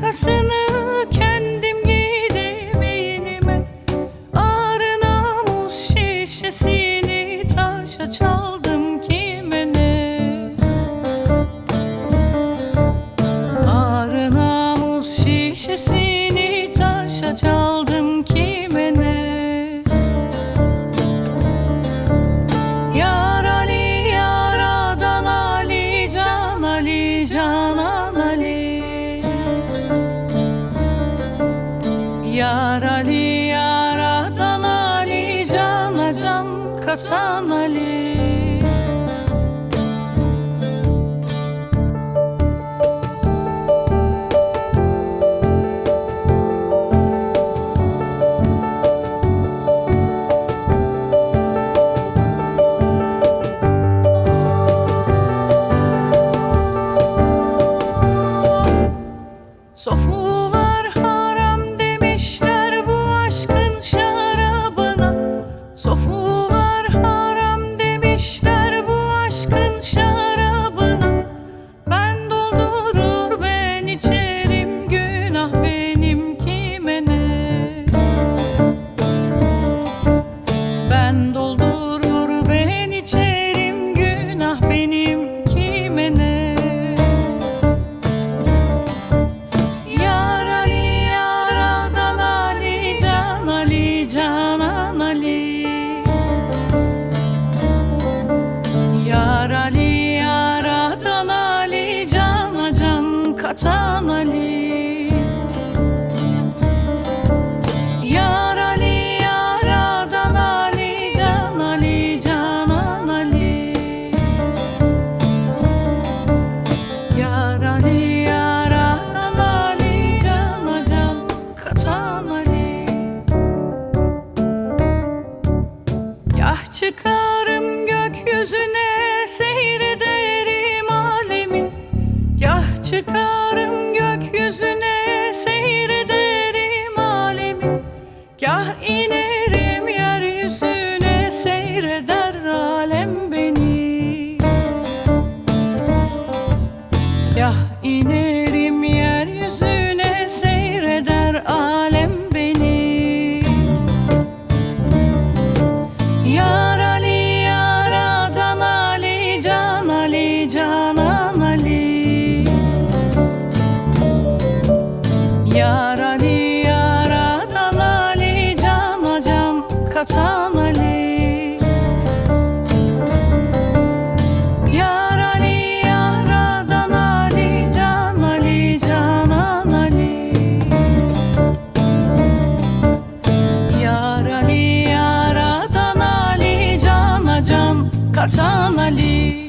yakasını kendim giydim beynime. Ağrı namus şişesini taşa çaldım kime ne? Ağrı namus şişesini taşa çaldım kime ne? Yar Ali yaradan Ali, can Ali canan Ali. Yar Ali yaradan Ali, cana can katan Ali. Sofular haram demişler bu aşkın şarabına. Sofular haram demişler bu aşkın şarabına. Ben doldurur ben içerim, günah benim kime ne? Ben doldurur ben içerim, günah benim kime ne? Canan Ali. Yar Ali yaradan Ali, cana can katan Ali. Yar Ali yaradan Ali, can Ali canan Ali. Yar Ali yaradan Ali, cana can katan Ali. Gah çıkarım gökyüzüne, seyrederim alemi. Gah çıkarım gökyüzüne, seyrederim alemi. Gah inerim yeryüzüne, seyreder alem beni. Gah inerim yeryüzüne, seyreder alem beni. Yar Ali yaradan Ali, can Ali canan Ali. Yar Ali yaradan Ali, cana can katan Ali. Yar Ali yaradan Ali, can Ali canan Ali. Yar Ali yaradan Ali, cana can katan Ali.